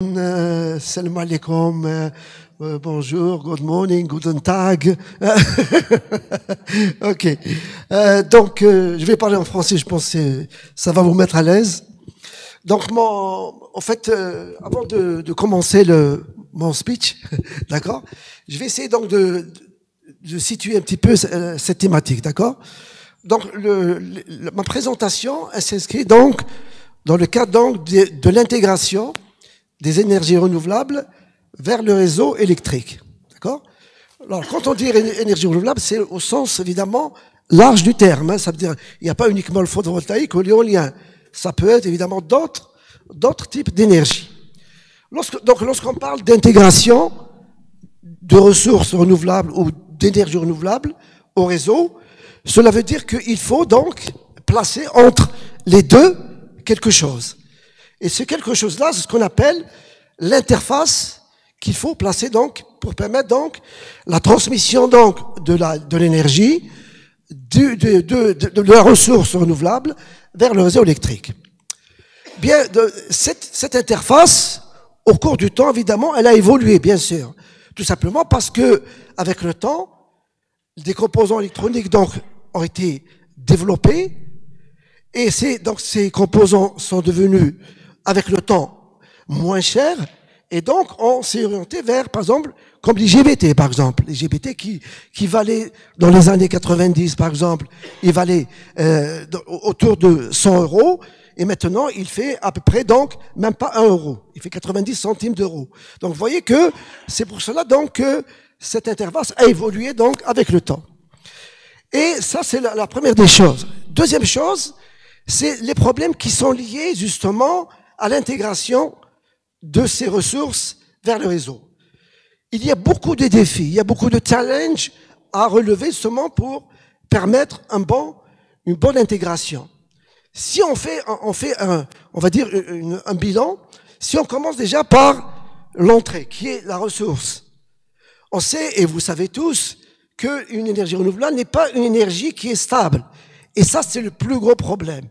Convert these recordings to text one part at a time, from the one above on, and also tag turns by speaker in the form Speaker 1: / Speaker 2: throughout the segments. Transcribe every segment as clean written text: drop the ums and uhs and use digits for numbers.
Speaker 1: Salam alaikum, bonjour, good morning, guten Tag. Ok. Je vais parler en français, je pense que ça va vous mettre à l'aise. Donc, en fait, avant de commencer mon speech, d'accord, je vais essayer donc de situer un petit peu cette thématique, d'accord. Donc, ma présentation, elle s'inscrit donc dans le cadre donc de l'intégration des énergies renouvelables vers le réseau électrique. D'accord ? Alors, quand on dit énergie renouvelable, c'est au sens, évidemment, large du terme. Hein, ça veut dire, il n'y a pas uniquement le photovoltaïque ou l'éolien. Ça peut être, évidemment, d'autres types d'énergie. Lorsqu'on parle d'intégration de ressources renouvelables ou d'énergie renouvelable au réseau, cela veut dire qu'il faut donc placer entre les deux quelque chose. Et ce quelque chose-là, c'est ce qu'on appelle l'interface qu'il faut placer donc pour permettre donc la transmission donc de l'énergie, de la ressource renouvelable vers le réseau électrique. Bien, cette interface, au cours du temps, évidemment, elle a évolué, bien sûr. Tout simplement parce que, avec le temps, des composants électroniques donc ont été développés et ces composants sont devenus avec le temps moins cher, et donc on s'est orienté vers, par exemple, comme les GBT, par exemple. Les GBT qui valaient, dans les années 90, par exemple, ils valaient autour de 100 €, et maintenant il fait à peu près, donc, même pas 1 €. Il fait 90 centimes d'euros. Donc vous voyez que c'est pour cela donc que cette interface a évolué donc avec le temps. Et ça, c'est la première des choses. Deuxième chose, c'est les problèmes qui sont liés justement à l'intégration de ces ressources vers le réseau. Il y a beaucoup de défis, il y a beaucoup de challenges à relever justement pour permettre une bonne intégration. Si on fait on va dire un bilan, si on commence déjà par l'entrée, qui est la ressource. On sait, et vous savez tous, qu'une énergie renouvelable n'est pas une énergie qui est stable. Et ça, c'est le plus gros problème.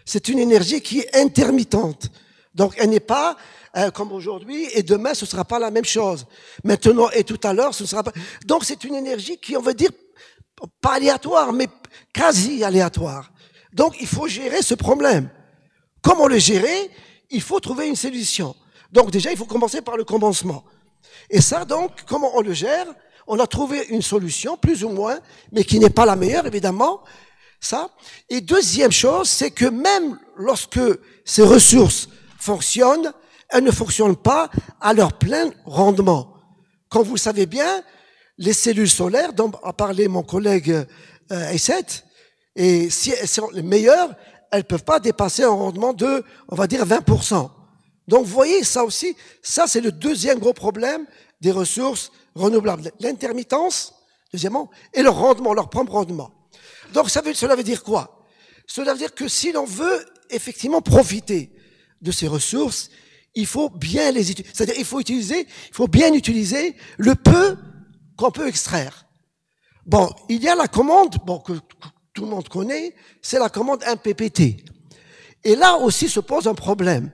Speaker 1: C'est une énergie qui est intermittente. Donc, elle n'est pas comme aujourd'hui, et demain, ce ne sera pas la même chose. Maintenant et tout à l'heure, ce ne sera pas... Donc, c'est une énergie qui, on va dire, pas aléatoire, mais quasi aléatoire. Donc, il faut gérer ce problème. Comment le gérer? Il faut trouver une solution. Donc, déjà, il faut commencer par le commencement. Et ça, donc, comment on le gère? On a trouvé une solution, plus ou moins, mais qui n'est pas la meilleure, évidemment. Ça. Et deuxième chose, c'est que même lorsque ces ressources fonctionnent, elles ne fonctionnent pas à leur plein rendement. Comme vous le savez bien, les cellules solaires, dont a parlé mon collègue Aïssat, et si elles sont les meilleures, elles ne peuvent pas dépasser un rendement de, on va dire, 20%. Donc vous voyez, ça aussi, ça c'est le deuxième gros problème des ressources renouvelables. L'intermittence, deuxièmement, et leur rendement, leur propre rendement. Donc cela veut dire quoi? Cela veut dire que si l'on veut effectivement profiter de ces ressources, il faut bien les utiliser. C'est-à-dire il faut bien utiliser le peu qu'on peut extraire. Bon, il y a la commande, que tout le monde connaît, c'est la commande MPPT. Et là aussi se pose un problème.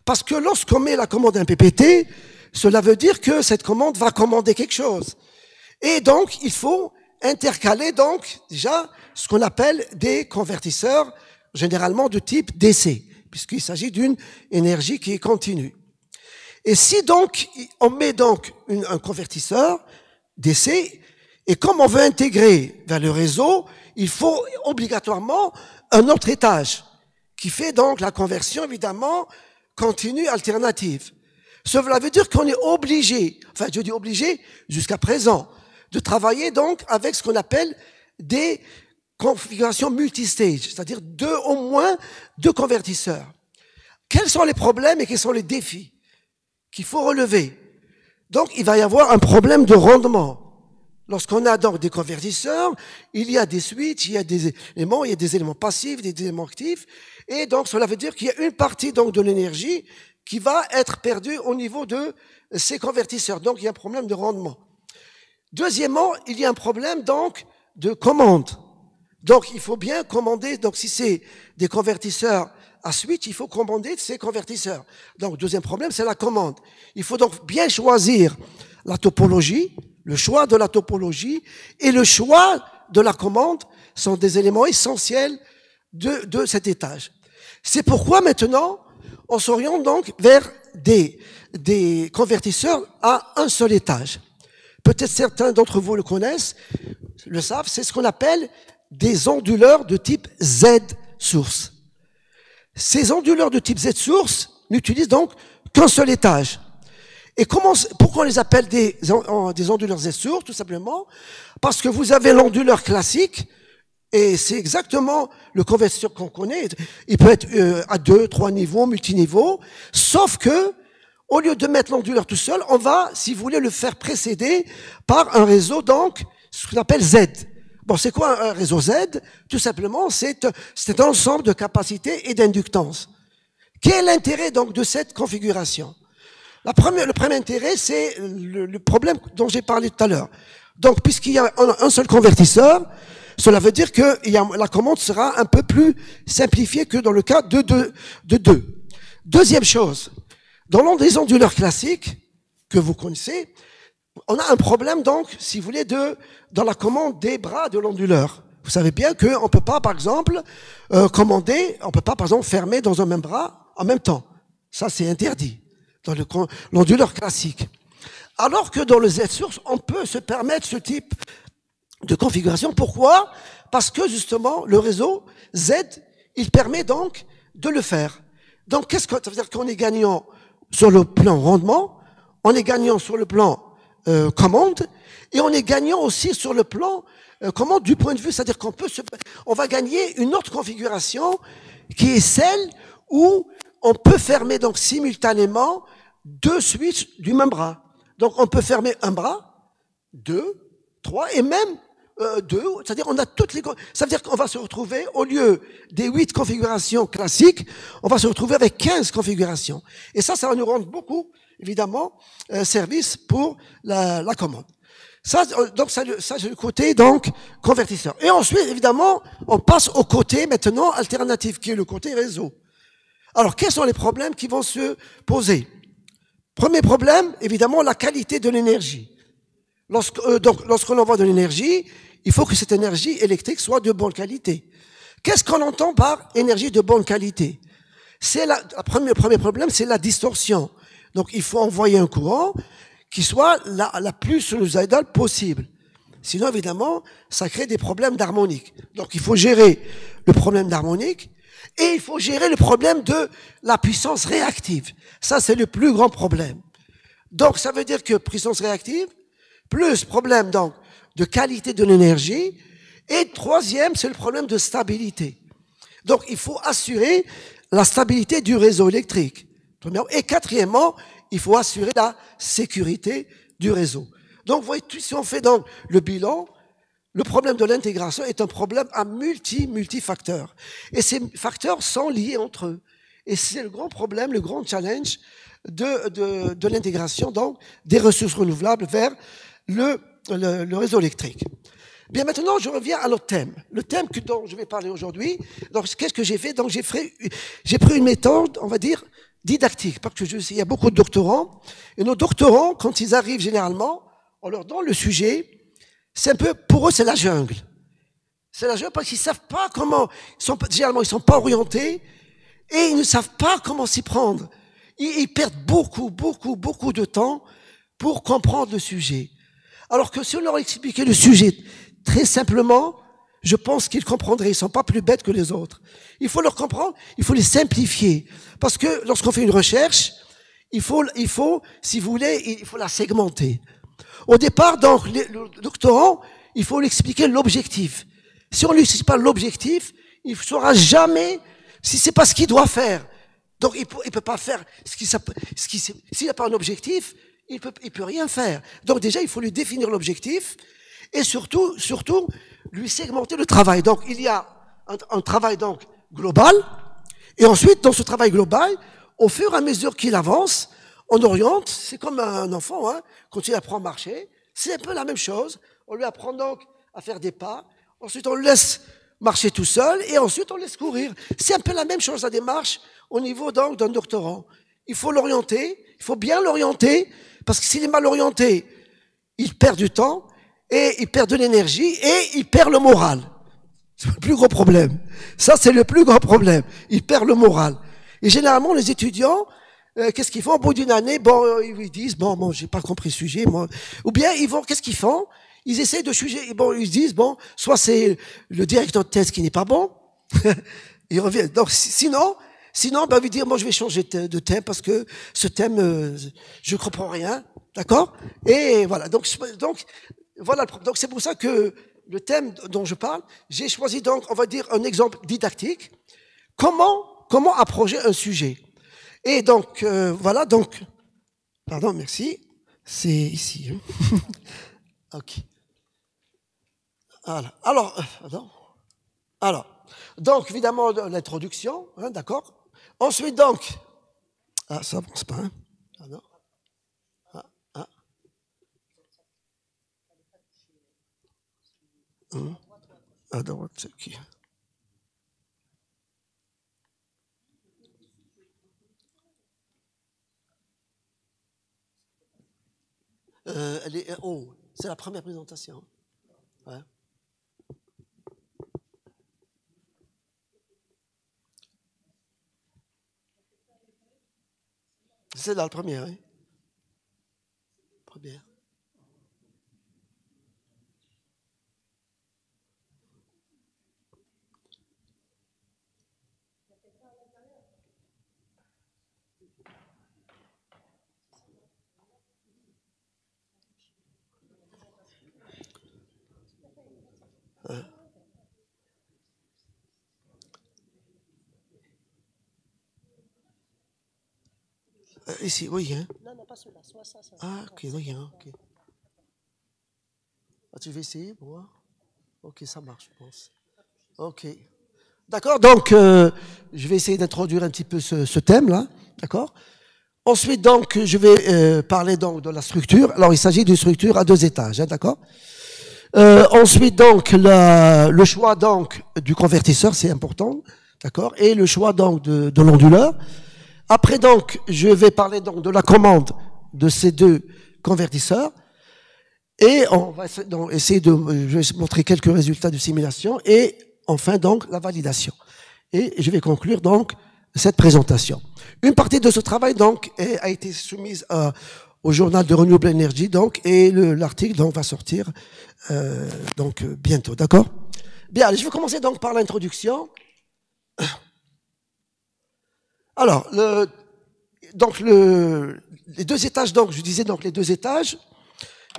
Speaker 1: Parce que lorsqu'on met la commande MPPT, cela veut dire que cette commande va commander quelque chose. Et donc, il faut intercaler donc déjà ce qu'on appelle des convertisseurs, généralement de type DC, puisqu'il s'agit d'une énergie qui est continue. Et si donc on met donc un convertisseur DC, et comme on veut intégrer vers le réseau, il faut obligatoirement un autre étage, qui fait donc la conversion évidemment continue alternative. Cela veut dire qu'on est obligé, enfin je dis obligé jusqu'à présent, de travailler donc avec ce qu'on appelle des configurations multistage, c'est-à-dire au moins deux convertisseurs. Quels sont les problèmes et quels sont les défis qu'il faut relever? Donc il va y avoir un problème de rendement. Lorsqu'on a donc des convertisseurs, il y a des switches, il y a des éléments passifs, des éléments actifs, et donc cela veut dire qu'il y a une partie donc de l'énergie qui va être perdue au niveau de ces convertisseurs. Donc il y a un problème de rendement. Deuxièmement, il y a un problème donc de commande. Donc il faut bien commander, donc si c'est des convertisseurs à switch, il faut commander ces convertisseurs. Donc, deuxième problème, c'est la commande. Il faut donc bien choisir la topologie, le choix de la topologie et le choix de la commande sont des éléments essentiels de cet étage. C'est pourquoi maintenant, on s'oriente donc vers des convertisseurs à un seul étage. Peut-être certains d'entre vous le connaissent, le savent, c'est ce qu'on appelle des onduleurs de type Z-source. Ces onduleurs de type Z-source n'utilisent donc qu'un seul étage. Et pourquoi on les appelle des onduleurs Z-source? Tout simplement parce que vous avez l'onduleur classique, et c'est exactement le convertisseur qu'on connaît. Il peut être à 2, 3 niveaux, multiniveaux, sauf que au lieu de mettre l'onduleur tout seul, on va, si vous voulez, le faire précéder par un réseau, donc, ce qu'on appelle Z. Bon, c'est quoi un réseau Z? Tout simplement, c'est un ensemble de capacités et d'inductance. Quel est l'intérêt, donc, de cette configuration? Le premier intérêt, c'est le problème dont j'ai parlé tout à l'heure. Donc, puisqu'il y a un seul convertisseur, cela veut dire que la commande sera un peu plus simplifiée que dans le cas de deux. Deuxième chose, dans les onduleurs classiques que vous connaissez, on a un problème donc, si vous voulez, dans la commande des bras de l'onduleur. Vous savez bien qu'on peut pas, par exemple, commander, on peut pas, par exemple, fermer dans un même bras en même temps. Ça, c'est interdit dans l'onduleur classique. Alors que dans le Z-source, on peut se permettre ce type de configuration. Pourquoi? Parce que justement, le réseau Z, il permet donc de le faire. Donc, qu'est-ce que ça veut dire? Qu'on est gagnant sur le plan rendement, on est gagnant sur le plan commande, et on est gagnant aussi sur le plan commande du point de vue, c'est-à-dire on va gagner une autre configuration qui est celle où on peut fermer donc simultanément deux switches du même bras. Donc, on peut fermer un bras, 2, 3 et même 2, c'est-à-dire on a toutes les... Ça veut dire qu'on va se retrouver, au lieu des 8 configurations classiques, on va se retrouver avec 15 configurations. Et ça va nous rendre beaucoup, évidemment, service pour la commande. Ça, c'est le côté, donc, convertisseur. Et ensuite, évidemment, on passe au côté, maintenant, alternatif, qui est le côté réseau. Alors, quels sont les problèmes qui vont se poser? Premier problème, évidemment, la qualité de l'énergie. Lorsqu'on envoie de l'énergie, il faut que cette énergie électrique soit de bonne qualité. Qu'est-ce qu'on entend par énergie de bonne qualité? Le premier problème, c'est la distorsion. Donc, il faut envoyer un courant qui soit la plus sinusoïdale possible. Sinon, évidemment, ça crée des problèmes d'harmonique. Donc, il faut gérer le problème d'harmonique et il faut gérer le problème de la puissance réactive. Ça, c'est le plus grand problème. Donc, ça veut dire que puissance réactive, plus problème donc de qualité de l'énergie, et troisième, c'est le problème de stabilité. Donc, il faut assurer la stabilité du réseau électrique. Et quatrièmement, il faut assurer la sécurité du réseau. Donc, vous voyez, si on fait donc le bilan, le problème de l'intégration est un problème à multifacteurs. Et ces facteurs sont liés entre eux. Et c'est le grand problème, le grand challenge de l'intégration donc des ressources renouvelables vers le réseau électrique. Bien, maintenant, je reviens à notre thème. Le thème dont je vais parler aujourd'hui. Donc, qu'est-ce que j'ai fait? Donc, j'ai pris une méthode, on va dire, didactique. Parce que il y a beaucoup de doctorants. Et nos doctorants, quand ils arrivent généralement, on leur donne le sujet. C'est un peu, pour eux, c'est la jungle. C'est la jungle parce qu'ils savent pas comment, généralement, ils sont pas orientés et ils ne savent pas comment s'y prendre. Ils perdent beaucoup de temps pour comprendre le sujet. Alors que si on leur expliquait le sujet très simplement, je pense qu'ils comprendraient. Ils sont pas plus bêtes que les autres. Il faut leur comprendre, il faut les simplifier. Parce que lorsqu'on fait une recherche, il faut, si vous voulez, il faut la segmenter. Au départ, donc, le doctorant, il faut lui expliquer l'objectif. Si on lui explique pas l'objectif, il ne saura jamais si c'est pas ce qu'il doit faire. Donc, il peut pas faire s'il n'a pas un objectif, il peut rien faire. Donc, déjà, il faut lui définir l'objectif et surtout, lui segmenter le travail. Donc, il y a un travail, donc, global. Et ensuite, dans ce travail global, au fur et à mesure qu'il avance, on oriente, c'est comme un enfant, hein, quand il apprend à marcher, c'est un peu la même chose. On lui apprend donc à faire des pas. Ensuite, on le laisse marcher tout seul et ensuite on laisse courir. C'est un peu la même chose, la démarche au niveau donc d'un doctorant. Il faut l'orienter, il faut bien l'orienter, parce que s'il est mal orienté, il perd du temps et il perd de l'énergie et il perd le moral. C'est le plus gros problème. Ça, c'est le plus gros problème. Il perd le moral. Et généralement, les étudiants, qu'est-ce qu'ils font au bout d'une année? Bon, ils disent, bon, j'ai pas compris le sujet, moi. Ou bien, qu'est-ce qu'ils font? Ils essaient de juger. Bon, ils se disent, bon, soit c'est le directeur de thèse qui n'est pas bon. Ils reviennent. Donc, sinon, ben, ils dire, moi, je vais changer de thème parce que ce thème, je comprends rien. D'accord? Et voilà. Donc, voilà. Donc, c'est pour ça que le thème dont je parle, j'ai choisi donc, on va dire, un exemple didactique. Comment approcher un sujet? Et donc, voilà, donc, pardon, merci. C'est ici. Hein. Ok. Voilà. Alors, donc, évidemment, l'introduction, hein, d'accord? Ensuite, donc, ça avance pas, hein? Ah non. À droite, c'est qui? Elle est, c'est la première présentation. Ouais. C'est là, la première, hein? Première. Ici, oui, hein? Non, pas celui-là, soit ça. Ah, ok, oui, hein, ok. Ah, tu veux essayer pour voir? Ok, ça marche, je pense. Ok. D'accord, donc, je vais essayer d'introduire un petit peu ce thème-là, d'accord? Ensuite, donc, je vais parler donc de la structure. Alors, il s'agit d'une structure à 2 étages, hein, d'accord? Ensuite, donc, le choix donc du convertisseur, c'est important, d'accord? Et le choix donc de l'onduleur. Après, donc, je vais parler donc de la commande de ces 2 convertisseurs. Et on va donc essayer je vais montrer quelques résultats de simulation. Et enfin, donc, la validation. Et je vais conclure donc cette présentation. Une partie de ce travail donc a été soumise au journal de Renewable Energy, donc, et l'article donc va sortir donc bientôt, d'accord? Bien, allez, je vais commencer donc par l'introduction. Alors, les 2 étages, donc, je disais donc les 2 étages.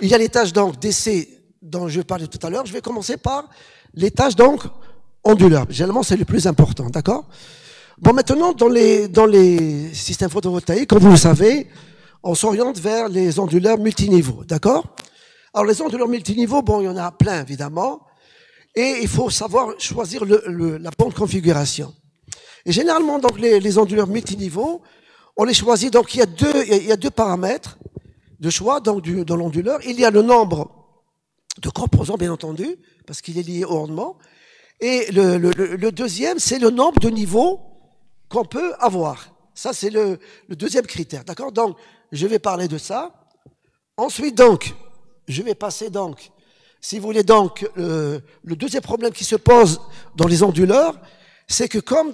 Speaker 1: Il y a l'étage donc d'essai dont je parlais tout à l'heure. Je vais commencer par l'étage donc onduleur. Généralement, c'est le plus important, d'accord? Bon, maintenant, dans les systèmes photovoltaïques, comme vous le savez, on s'oriente vers les onduleurs multiniveaux, d'accord? Alors, les onduleurs multiniveaux, bon, il y en a plein, évidemment, et il faut savoir choisir la bonne configuration. Et généralement, donc, les onduleurs multiniveaux, on les choisit, donc, il y a deux paramètres de choix, donc, de l'onduleur. Il y a le nombre de composants, bien entendu, parce qu'il est lié au rendement. Et le deuxième, c'est le nombre de niveaux qu'on peut avoir. Ça, c'est le deuxième critère, d'accord? Donc, je vais parler de ça. Ensuite, donc, je vais passer, donc, si vous voulez, donc, le deuxième problème qui se pose dans les onduleurs, c'est que comme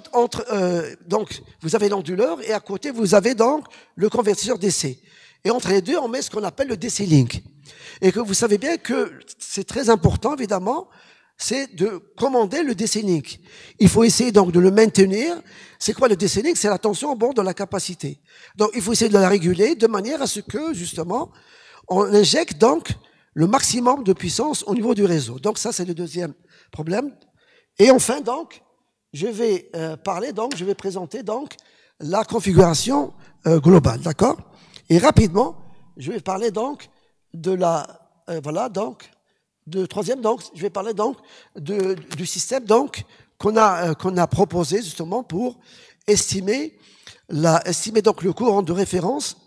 Speaker 1: donc, vous avez l'onduleur et à côté, vous avez donc le convertisseur DC. Et entre les deux, on met ce qu'on appelle le DC Link. Et que vous savez bien que c'est très important, évidemment, c'est de commander le DC Link. Il faut essayer donc de le maintenir. C'est quoi le DC Link? C'est la tension au bord de la capacité. Donc, il faut essayer de la réguler de manière à ce que, justement, on injecte donc le maximum de puissance au niveau du réseau. Donc, ça, c'est le deuxième problème. Et enfin, donc, je vais je vais présenter donc la configuration globale, d'accord? Et rapidement, je vais parler donc de troisième, donc, je vais parler donc du système donc qu'on a proposé justement pour estimer donc le courant de référence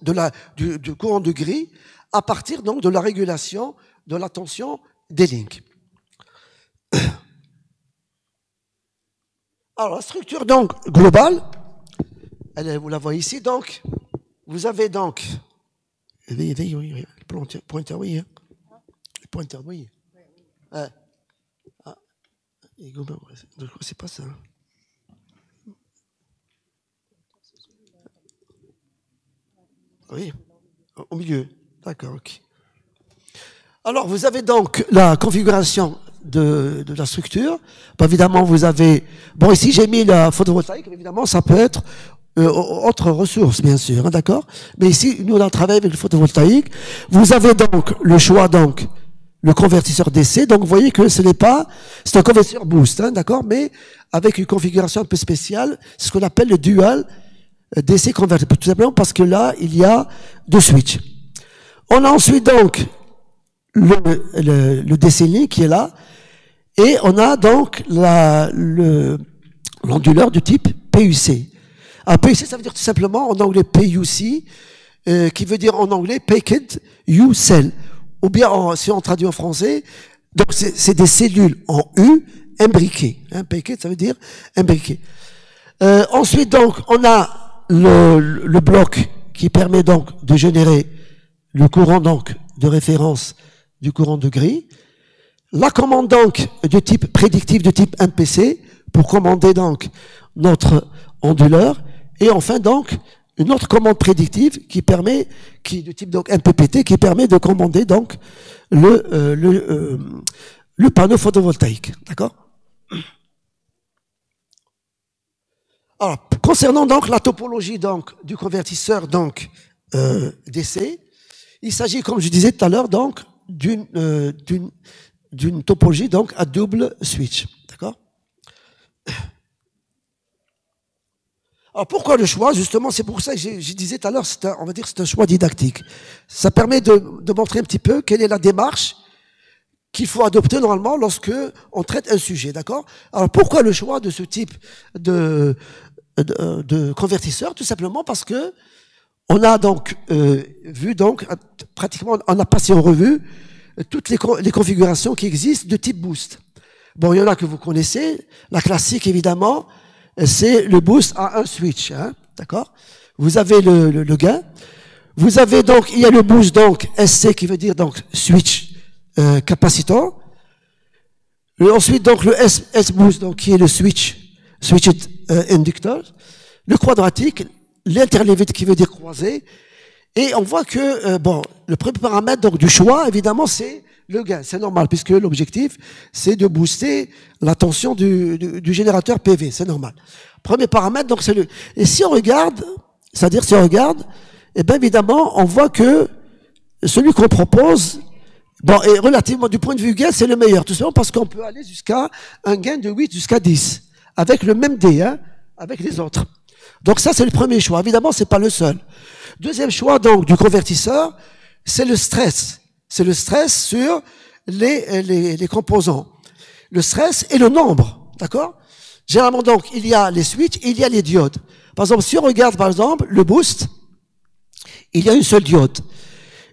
Speaker 1: du courant de grille à partir donc de la régulation de la tension des links. Alors, la structure donc globale, vous la voyez ici, donc, vous avez donc, oui, le pointeur, oui, hein. Le pointeur, oui. Ah, c'est pas ça. Oui, au milieu. D'accord, ok. Alors, vous avez donc la configuration de la structure. Bon, évidemment, vous avez... Bon, ici, j'ai mis la photovoltaïque. Évidemment, ça peut être autre ressource, bien sûr, hein, d'accord. Mais ici, nous, on a travaillé avec le photovoltaïque. Vous avez donc le choix, donc, le convertisseur DC. Donc, vous voyez que ce n'est pas... C'est un convertisseur boost, hein, d'accord, mais avec une configuration un peu spéciale, ce qu'on appelle le dual DC converter. Tout simplement parce que là, il y a deux switches. On a ensuite, donc, le DC link qui est là, et on a donc l'onduleur du type PUC. Alors PUC, ça veut dire tout simplement en anglais PUC, qui veut dire en anglais Packed U Cell. Ou bien, si on traduit en français, donc c'est des cellules en U imbriquées. Hein, packed, ça veut dire imbriquées. Ensuite, donc, on a le bloc qui permet donc de générer le courant donc de référence du courant de grille. La commande donc de type prédictif de type MPC pour commander donc notre onduleur. Et enfin donc une autre commande prédictive de type donc MPPT qui permet de commander donc le panneau photovoltaïque. D'accord? Alors, concernant donc la topologie donc du convertisseur donc DC, il s'agit, comme je disais tout à l'heure, donc d'une topologie donc à double switch, d'accord. Alors pourquoi le choix? Justement, c'est pour ça que je disais tout à l'heure, on va dire c'est un choix didactique. Ça permet de montrer un petit peu quelle est la démarche qu'il faut adopter normalement lorsque on traite un sujet, d'accord. Alors pourquoi le choix de ce type de convertisseur? Tout simplement parce que on a donc vu donc pratiquement, on a passé en revue toutes les configurations qui existent de type boost. Bon, il y en a que vous connaissez. La classique, évidemment, c'est le boost à un switch, hein, d'accord. Vous avez le gain. Vous avez donc, il y a le boost donc SC qui veut dire donc switch capacitor. Ensuite donc le S boost donc qui est le switched inductor. Le quadratique, l'interleaved qui veut dire croisé. Et on voit que, bon, le premier paramètre donc, du choix, évidemment, c'est le gain. C'est normal, puisque l'objectif, c'est de booster la tension du générateur PV. C'est normal. Premier paramètre, donc, c'est le... Et si on regarde, c'est-à-dire si on regarde, eh bien, évidemment, on voit que celui qu'on propose, bon, et relativement, du point de vue gain, c'est le meilleur. Tout simplement parce qu'on peut aller jusqu'à un gain de 8 jusqu'à 10. Avec le même D, hein, avec les autres. Donc ça, c'est le premier choix. Évidemment, c'est pas le seul. Deuxième choix, donc, du convertisseur, c'est le stress. C'est le stress sur les composants. Le stress et le nombre. D'accord? Généralement, donc, il y a les switches, il y a les diodes. Par exemple, si on regarde, par exemple, le boost, il y a une seule diode.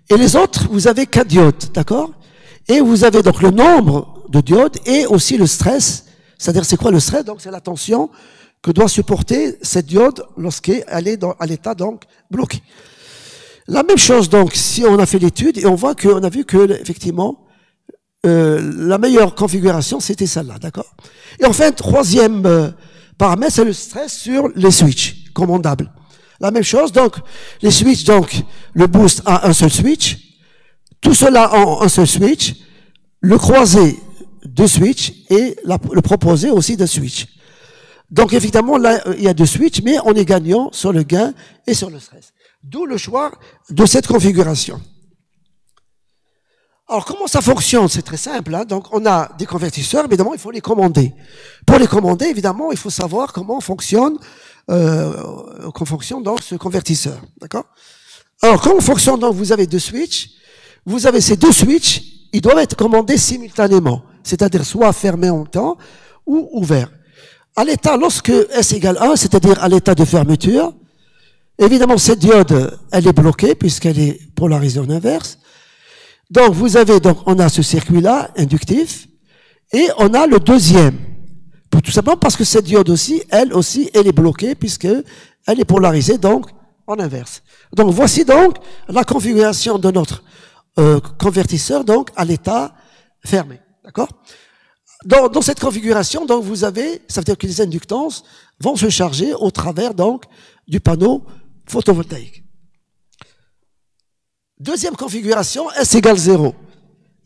Speaker 1: Et les autres, vous avez 4 diodes. D'accord? Et vous avez donc le nombre de diodes et aussi le stress. C'est-à-dire, c'est quoi le stress? Donc, c'est la tension que doit supporter cette diode lorsqu'elle est à l'état donc bloqué. La même chose donc si on a fait l'étude et on voit qu'on a vu que effectivement la meilleure configuration c'était celle-là, d'accord. Et enfin troisième paramètre c'est le stress sur les switches commandables. La même chose donc les switches donc le boost a un seul switch, tout cela en un seul switch, le croisé de switch et le proposé aussi de switch. Donc évidemment, là, il y a deux switches, mais on est gagnant sur le gain et sur le stress. D'où le choix de cette configuration. Alors comment ça fonctionne? C'est très simple. Hein. Donc on a des convertisseurs, évidemment, il faut les commander. Pour les commander, évidemment, il faut savoir comment fonctionne donc ce convertisseur. D'accord? Alors comment fonctionne donc? Vous avez deux switches. Vous avez ces deux switches, ils doivent être commandés simultanément, c'est-à-dire soit fermés en même temps ou ouverts. À l'état, lorsque S égale 1, c'est-à-dire à l'état de fermeture, évidemment, cette diode, elle est bloquée puisqu'elle est polarisée en inverse. Donc, on a ce circuit-là, inductif, et on a le deuxième Tout simplement parce que cette diode aussi, elle est bloquée puisque elle est polarisée donc en inverse. Donc voici donc la configuration de notre convertisseur donc à l'état fermé. D'accord? Dans cette configuration, donc vous avez, ça veut dire que les inductances vont se charger au travers donc du panneau photovoltaïque. Deuxième configuration, S égale 0.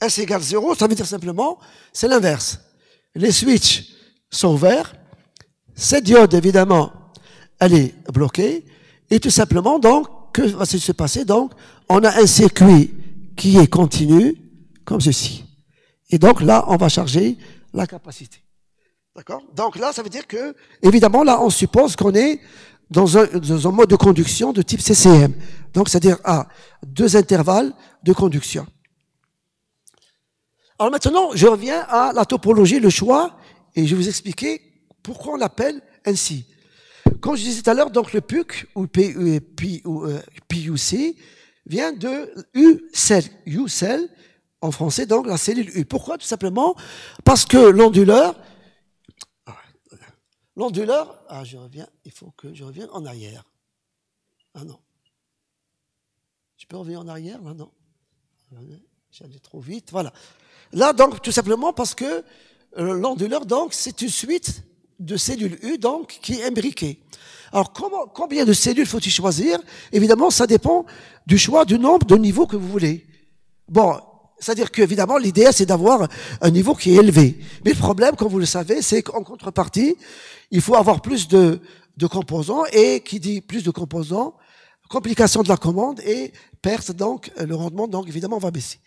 Speaker 1: S égale 0, ça veut dire simplement, c'est l'inverse. Les switches sont ouverts, cette diode évidemment, elle est bloquée, et tout simplement donc, que va-t-il se passer? Donc, on a un circuit qui est continu, comme ceci. Et donc là, on va charger la capacité. D'accord? Donc là, ça veut dire que, évidemment, là, on suppose qu'on est dans un mode de conduction de type CCM. Donc, c'est-à-dire à 2 intervalles de conduction. Alors maintenant, je reviens à la topologie, le choix, et je vais vous expliquer pourquoi on l'appelle ainsi. Comme je disais tout à l'heure, donc le PUC, ou PUC, vient de U-cell. U-cell, en français, donc la cellule U. Pourquoi? Tout simplement parce que l'onduleur, je reviens, il faut que je revienne en arrière. Ah non. Je peux revenir en arrière, là, non. J'allais trop vite, voilà. Là, donc, tout simplement parce que l'onduleur, donc, c'est une suite de cellules U, donc, qui est imbriquée. Alors, combien de cellules faut-il choisir? Évidemment, ça dépend du choix du nombre de niveaux que vous voulez. Bon, c'est-à-dire qu'évidemment, l'idée, c'est d'avoir un niveau qui est élevé. Mais le problème, comme vous le savez, c'est qu'en contrepartie, il faut avoir plus de composants, et qui dit plus de composants, complication de la commande et perte, donc, le rendement, donc, évidemment, va baisser.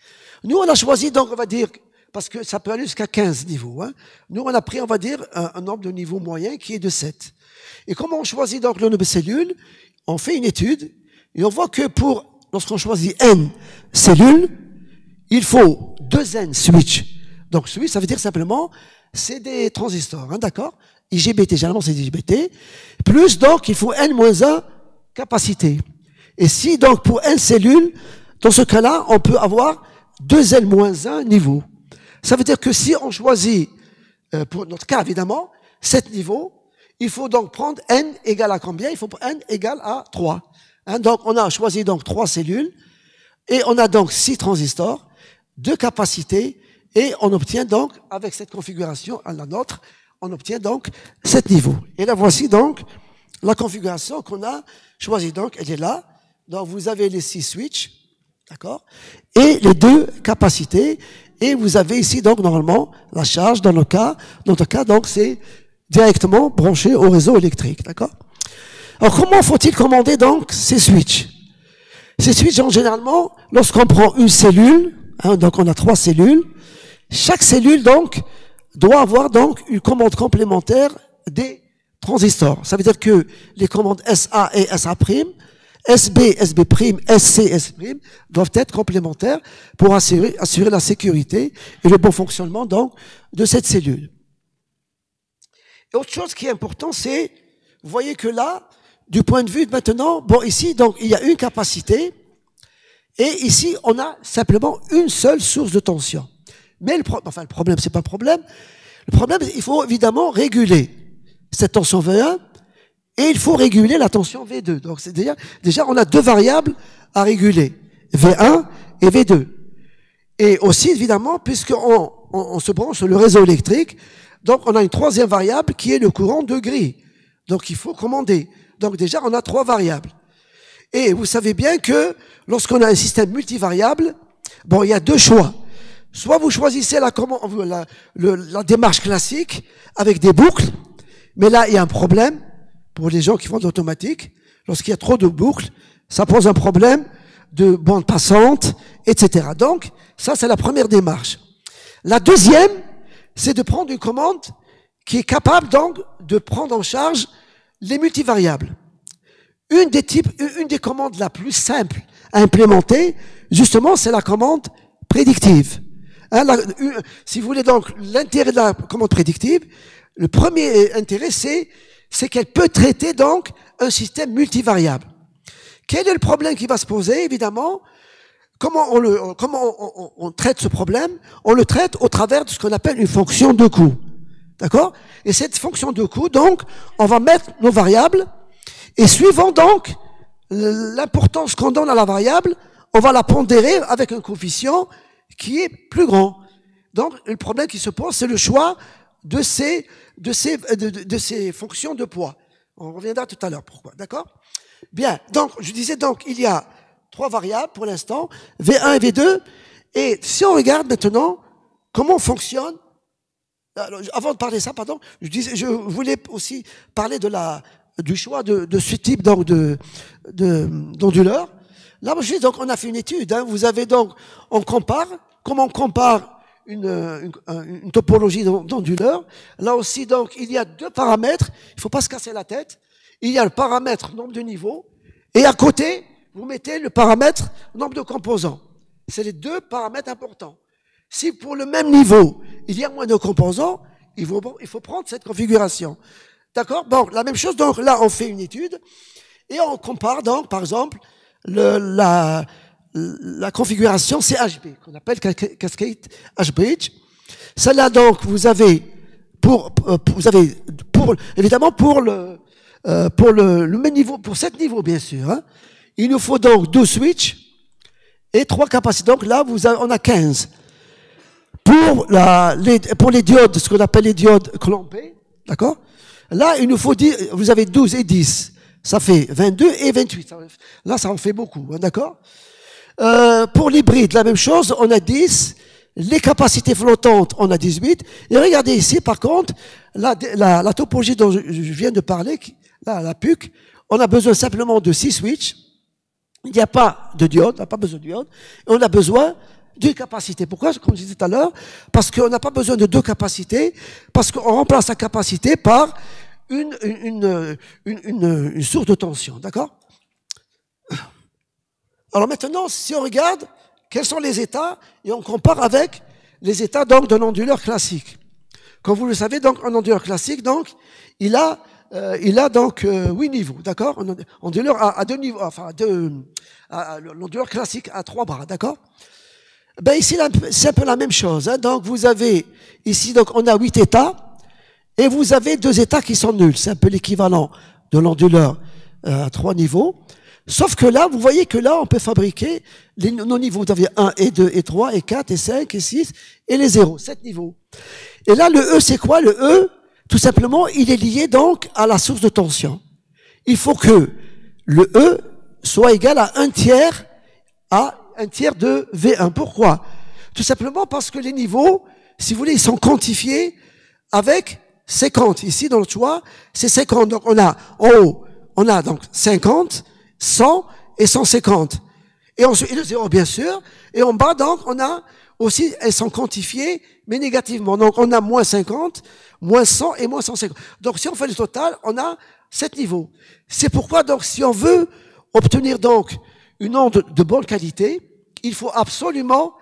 Speaker 1: Nous, on a choisi, donc, on va dire, parce que ça peut aller jusqu'à 15 niveaux, hein. Nous, on a pris, on va dire, un nombre de niveaux moyen qui est de 7. Et comment on choisit, donc, le nombre de cellules? On fait une étude, et on voit que lorsqu'on choisit N cellules, il faut 2N switch. Donc, switch, ça veut dire simplement, c'est des transistors, hein, d'accord? IGBT, généralement, c'est des IGBT. Plus, donc, il faut N-1 capacité. Et si, donc, pour N cellules, dans ce cas-là, on peut avoir 2N-1 niveau. Ça veut dire que si on choisit, pour notre cas, évidemment, 7 niveaux, il faut donc prendre N égale à combien? Il faut N égale à 3. Hein, donc, on a choisi donc 3 cellules, et on a donc 6 transistors, 2 capacités, et on obtient donc, avec cette configuration à la nôtre, on obtient donc 7 niveaux. Et là, voici donc la configuration qu'on a choisie. Donc, elle est là. Donc, vous avez les 6 switches, d'accord? Et les 2 capacités. Et vous avez ici, donc, normalement, la charge dans notre cas, donc, c'est directement branché au réseau électrique, d'accord? Alors, comment faut-il commander, donc, ces switches? Ces switches, généralement, lorsqu'on prend une cellule, hein, donc on a 3 cellules, chaque cellule, donc, doit avoir, donc, une commande complémentaire des transistors. Ça veut dire que les commandes SA et SA', SB, SB', SC, S' doivent être complémentaires pour assurer la sécurité et le bon fonctionnement, donc, de cette cellule. Et autre chose qui est important, c'est, vous voyez que là, du point de vue de maintenant, bon, ici, donc, il y a une capacité, et ici, on a simplement une seule source de tension. Mais le problème, c'est pas le problème. Le problème, il faut évidemment réguler cette tension V1, et il faut réguler la tension V2. Donc, c'est déjà, on a 2 variables à réguler. V1 et V2. Et aussi, évidemment, puisqu'on se branche sur le réseau électrique, donc, on a une 3e variable qui est le courant de grille. Donc, il faut commander. Donc, déjà, on a 3 variables. Et vous savez bien que lorsqu'on a un système multivariable, bon, il y a 2 choix. Soit vous choisissez la démarche classique avec des boucles, mais là, il y a un problème pour les gens qui font de l'automatique. Lorsqu'il y a trop de boucles, ça pose un problème de bande passante, etc. Donc, ça, c'est la première démarche. La deuxième, c'est de prendre une commande qui est capable, donc, de prendre en charge les multivariables. Une des commandes la plus simple à implémenter, justement, c'est la commande prédictive. Hein, si vous voulez donc l'intérêt de la commande prédictive, le premier intérêt, c'est qu'elle peut traiter donc un système multivariable. Quel est le problème qui va se poser? Évidemment, comment on traite ce problème? On le traite au travers de ce qu'on appelle une fonction de coût. D'accord? Et cette fonction de coût, donc, on va mettre nos variables, et suivant donc l'importance qu'on donne à la variable, on va la pondérer avec un coefficient qui est plus grand. Donc, le problème qui se pose, c'est le choix de ces fonctions de poids. On reviendra tout à l'heure. Pourquoi? D'accord? Bien. Donc, je disais donc, il y a 3 variables pour l'instant, V1 et V2. Et si on regarde maintenant comment fonctionne, alors, avant de parler de ça, pardon, je voulais aussi parler du choix de ce type donc d'onduleur. Là, donc, on a fait une étude. Hein. Vous avez donc, comment on compare une topologie d'onduleur. Là aussi, donc, il y a 2 paramètres. Il ne faut pas se casser la tête. Il y a le paramètre nombre de niveaux. Et à côté, vous mettez le paramètre nombre de composants. C'est les 2 paramètres importants. Si pour le même niveau, il y a moins de composants, il faut prendre cette configuration. D'accord? Bon, la même chose, donc là, on fait une étude et on compare donc, par exemple, la configuration CHB, qu'on appelle Cascade H-Bridge. Celle-là, donc, vous avez évidemment, pour le même niveau, pour 7 niveaux, bien sûr, hein, il nous faut donc 12 switches et 3 capacités. Donc là, on a 15. Pour les diodes, ce qu'on appelle les diodes clampées, d'accord? Là, il nous faut vous avez 12 et 10. Ça fait 22 et 28. Là, ça en fait beaucoup, hein, d'accord? Pour l'hybride, la même chose, on a 10. Les capacités flottantes, on a 18. Et regardez ici, par contre, la topologie dont je viens de parler, là, la PUC, on a besoin simplement de 6 switches. Il n'y a pas de diode, on n'a pas besoin de diode. Et on a besoin d'une capacité. Pourquoi? Comme je disais tout à l'heure, parce qu'on n'a pas besoin de 2 capacités, parce qu'on remplace la capacité par une source de tension. D'accord? Alors maintenant, si on regarde quels sont les états, et on compare avec les états donc d'un onduleur classique. Comme vous le savez, donc un onduleur classique, donc il a donc 8 niveaux, d'accord? Un onduleur à 2 niveaux, enfin l'onduleur classique à 3 bras, d'accord? Ben ici c'est un peu la même chose. Hein. Donc vous avez ici donc on a 8 états et vous avez 2 états qui sont nuls. C'est un peu l'équivalent de l'onduleur à 3 niveaux. Sauf que là, vous voyez que là, on peut fabriquer nos niveaux. Vous avez 1 et 2 et 3 et 4 et 5 et 6 et les 0, 7 niveaux. Et là, le E, c'est quoi? Le E, tout simplement, il est lié donc à la source de tension. Il faut que le E soit égal à 1/3 de V1. Pourquoi? Tout simplement parce que les niveaux, si vous voulez, ils sont quantifiés avec 50. Ici, dans le choix, c'est 50. Donc, on a en haut, on a donc 50, 100 et 150. Et ensuite, le 0, bien sûr. Et en bas, donc, on a aussi, elles sont quantifiées, mais négativement. Donc, on a moins 50, moins 100 et moins 150. Donc, si on fait le total, on a 7 niveaux. C'est pourquoi, donc, si on veut obtenir, donc, une onde de bonne qualité, il faut absolument,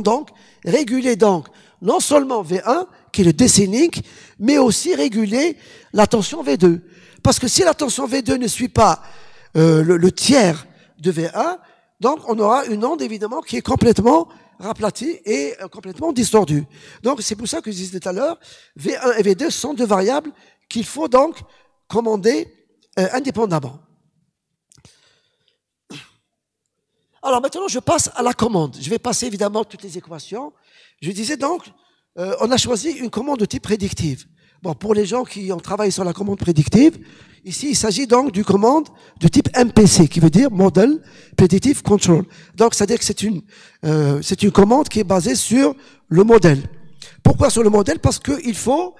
Speaker 1: donc, réguler, donc, non seulement V1, qui est le décénique, mais aussi réguler la tension V2. Parce que si la tension V2 ne suit pas le tiers de V1, donc on aura une onde évidemment qui est complètement raplatie et complètement distordue. Donc c'est pour ça que je disais tout à l'heure, V1 et V2 sont 2 variables qu'il faut donc commander indépendamment. Alors maintenant je passe à la commande. Je vais passer évidemment toutes les équations. Je disais donc, on a choisi une commande de type prédictive. Bon, pour les gens qui ont travaillé sur la commande prédictive, ici, il s'agit donc d'une commande de type MPC, qui veut dire Model Predictive Control. Donc, c'est-à-dire que c'est une commande qui est basée sur le modèle. Pourquoi sur le modèle? Parce qu'il faut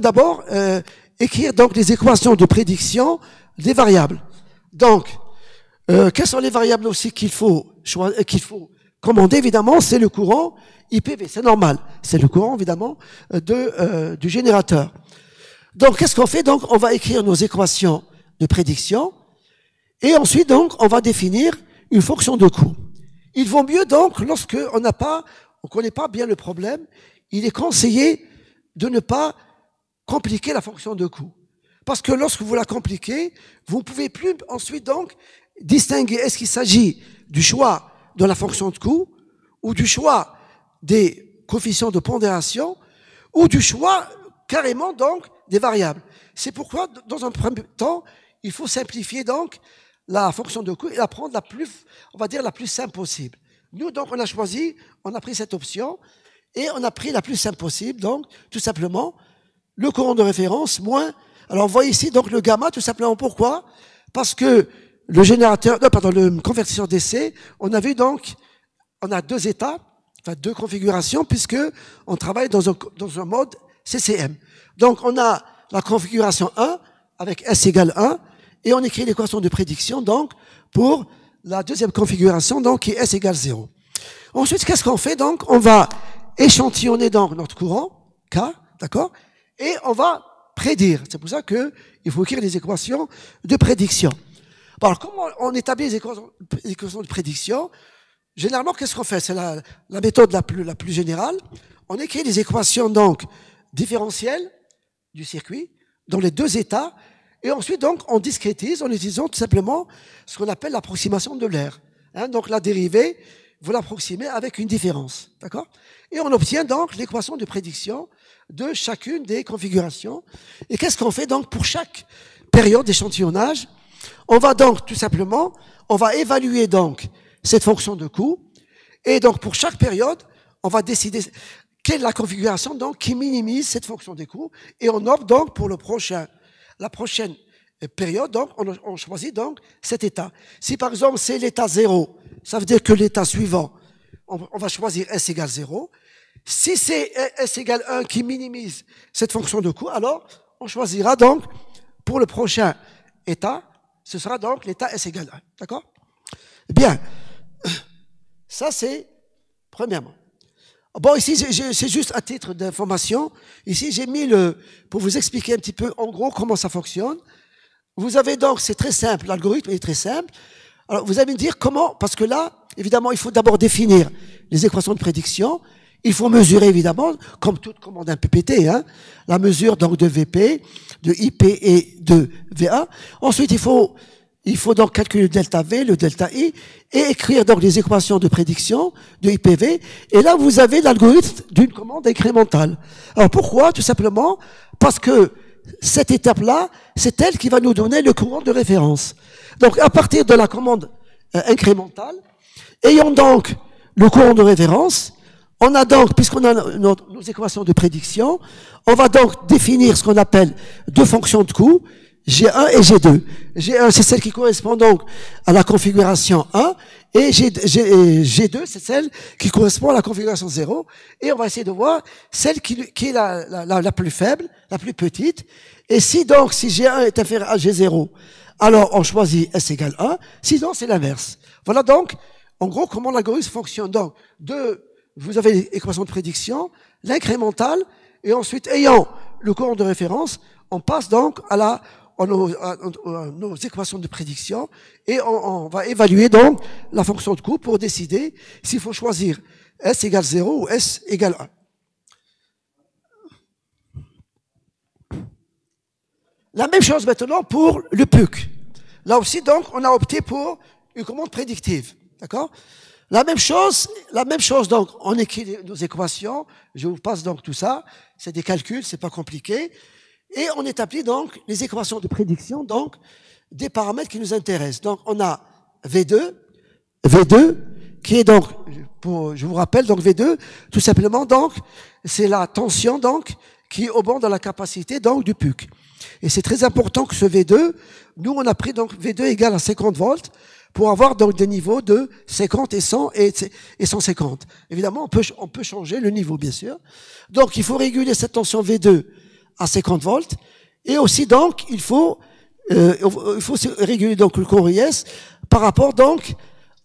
Speaker 1: d'abord écrire donc les équations de prédiction des variables. Donc, quelles sont les variables aussi qu'il faut commander? Évidemment, c'est le courant IPV, c'est normal. C'est le courant, évidemment, du générateur. Donc, qu'est-ce qu'on fait? Donc, on va écrire nos équations de prédiction et ensuite, donc, on va définir une fonction de coût. Il vaut mieux, donc, lorsque on connaît pas bien le problème, il est conseillé de ne pas compliquer la fonction de coût. Parce que lorsque vous la compliquez, vous ne pouvez plus ensuite, donc, distinguer est-ce qu'il s'agit du choix de la fonction de coût ou du choix des coefficients de pondération ou du choix carrément donc des variables. C'est pourquoi, dans un premier temps, il faut simplifier donc la fonction de coût et la prendre la plus, on va dire, la plus simple possible. Nous, donc, on a pris cette option et on a pris la plus simple possible, donc, tout simplement, le courant de référence moins, alors, vous voyez ici, donc, le gamma, tout simplement, pourquoi? Parce que le convertisseur d'essai, on a vu donc, on a deux états, enfin, deux configurations, puisque on travaille dans un mode CCM. Donc, on a la configuration 1 avec S égale 1 et on écrit l'équation de prédiction donc pour la deuxième configuration donc qui est S égale 0. Ensuite, qu'est-ce qu'on fait donc? On va échantillonner donc notre courant K, d'accord? Et on va prédire. C'est pour ça que il faut écrire les équations de prédiction. Bon, alors, comment on établit les équations de prédiction? Généralement, qu'est-ce qu'on fait? C'est la méthode la plus générale. On écrit les équations donc différentielles du circuit dans les deux états et ensuite donc on discrétise en utilisant tout simplement ce qu'on appelle l'approximation de l'air. Donc la dérivée, vous l'approximez avec une différence, d'accord? Et on obtient donc l'équation de prédiction de chacune des configurations. Et qu'est-ce qu'on fait donc pour chaque période d'échantillonnage? On va donc tout simplement, on va évaluer donc cette fonction de coût et donc pour chaque période, on va décider quelle est la configuration donc qui minimise cette fonction des coûts et on opte donc pour la prochaine période donc on choisit donc cet état. Si par exemple c'est l'état 0, ça veut dire que l'état suivant on va choisir S égale 0. Si c'est S égale 1 qui minimise cette fonction de coût, alors on choisira donc pour le prochain état, ce sera donc l'état S égale 1. D'accord? Bien, ça c'est premièrement. Bon, ici, c'est juste à titre d'information. Ici, j'ai mis pour vous expliquer un petit peu, en gros, comment ça fonctionne. Vous avez donc, c'est très simple, l'algorithme est très simple. Alors, vous allez me dire comment, parce que là, évidemment, il faut d'abord définir les équations de prédiction. Il faut mesurer, évidemment, comme toute commande un PPT, la mesure donc de VP, de IP et de VA. Ensuite, il faut donc calculer le delta V, le delta I, et écrire donc les équations de prédiction de IPV. Et là, vous avez l'algorithme d'une commande incrémentale. Alors pourquoi? Tout simplement parce que cette étape-là, c'est elle qui va nous donner le courant de référence. Donc à partir de la commande incrémentale, ayant donc le courant de référence, on a donc, puisqu'on a nos équations de prédiction, on va donc définir ce qu'on appelle deux fonctions de coût, G1 et G2. G1, c'est celle qui correspond donc à la configuration 1, et G2, c'est celle qui correspond à la configuration 0, et on va essayer de voir celle qui est la plus faible, la plus petite, et si G1 est inférieur à G0, alors on choisit S égale 1, sinon c'est l'inverse. Voilà donc, en gros, comment l'algorithme fonctionne. Donc, vous avez l'équation de prédiction, l'incrémentale, et ensuite, ayant le courant de référence, on passe donc à nos équations de prédiction et on va évaluer donc la fonction de coût pour décider s'il faut choisir S égale 0 ou S égale 1. La même chose maintenant pour le PUC. Là aussi donc on a opté pour une commande prédictive. D'accord? La même chose donc on écrit nos équations, je vous passe donc tout ça, c'est des calculs, c'est pas compliqué. Et on établit donc les équations de prédiction donc des paramètres qui nous intéressent. Donc on a V2 qui est donc, je vous rappelle donc V2, tout simplement donc c'est la tension donc qui est au bord de la capacité donc du PUC. Et c'est très important que ce V2, nous on a pris donc V2 égale à 50 volts pour avoir donc des niveaux de 50 et 100 et 150. Évidemment on peut changer le niveau bien sûr. Donc il faut réguler cette tension V2 à 50 volts, et aussi donc il faut réguler donc le courant IS par rapport donc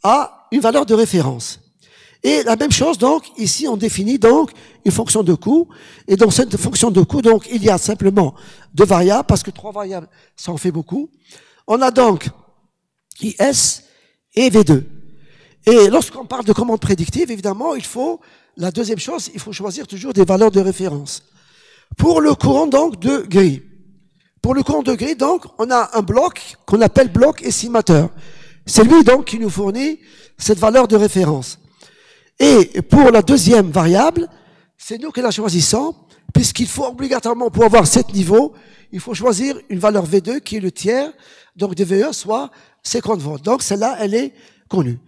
Speaker 1: à une valeur de référence. Et la même chose donc ici on définit donc une fonction de coût, et dans cette fonction de coût donc il y a simplement deux variables parce que trois variables ça en fait beaucoup. On a donc IS et V2. Et lorsqu'on parle de commande prédictive, évidemment la deuxième chose, il faut choisir toujours des valeurs de référence. Pour le courant donc de grille. Pour le courant de grille, donc, on a un bloc qu'on appelle bloc estimateur. C'est lui donc qui nous fournit cette valeur de référence. Et pour la deuxième variable, c'est nous qui la choisissons, puisqu'il faut obligatoirement, pour avoir 7 niveaux, il faut choisir une valeur V2 qui est le tiers, donc de V1, soit 50 volts. Donc celle-là, elle est connue.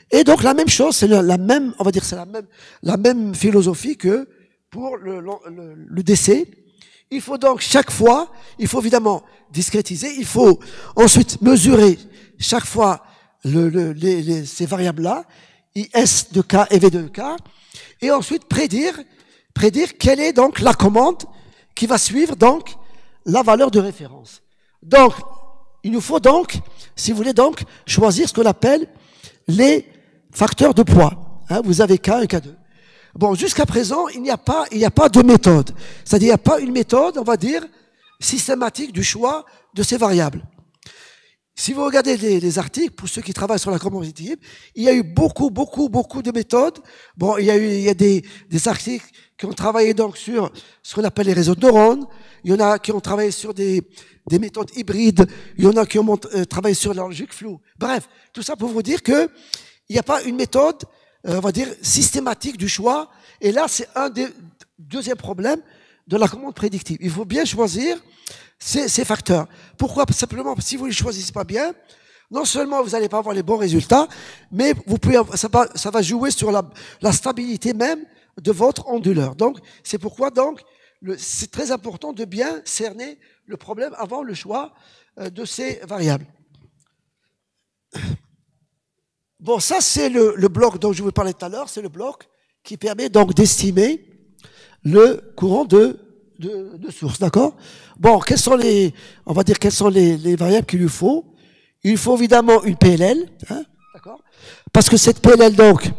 Speaker 1: Et donc la même chose, c'est la même, on va dire, c'est la même philosophie que pour le DC. Il faut donc chaque fois, il faut évidemment discrétiser, il faut ensuite mesurer chaque fois ces variables-là, IS de K et V de K, et ensuite prédire quelle est donc la commande qui va suivre donc la valeur de référence. Donc, il nous faut donc, si vous voulez donc, choisir ce qu'on appelle les facteurs de poids. Hein, vous avez K et K2. Bon, jusqu'à présent, il n'y a pas de méthode. C'est-à-dire, il n'y a pas une méthode, on va dire, systématique du choix de ces variables. Si vous regardez les articles, pour ceux qui travaillent sur la commande prédictive, il y a eu beaucoup de méthodes. Bon, il y a des articles qui ont travaillé donc sur ce qu'on appelle les réseaux de neurones. Il y en a qui ont travaillé sur des méthodes hybrides. Il y en a qui ont travaillé sur la logique floue. Bref, tout ça pour vous dire que il n'y a pas une méthode, on va dire, systématique du choix. Et là, c'est un des deuxièmes problèmes de la commande prédictive. Il faut bien choisir ces facteurs. Pourquoi? Simplement, si vous ne les choisissez pas bien, non seulement vous n'allez pas avoir les bons résultats, mais vous pouvez, ça va jouer sur la stabilité même de votre onduleur. Donc, c'est pourquoi donc c'est très important de bien cerner le problème avant le choix de ces variables. Bon, ça c'est le bloc dont je vous parlais tout à l'heure, c'est le bloc qui permet donc d'estimer le courant de source, d'accord? Bon, on va dire quelles sont les variables qu'il lui faut. Il faut évidemment une PLL, hein, d'accord? Parce que cette PLL donc,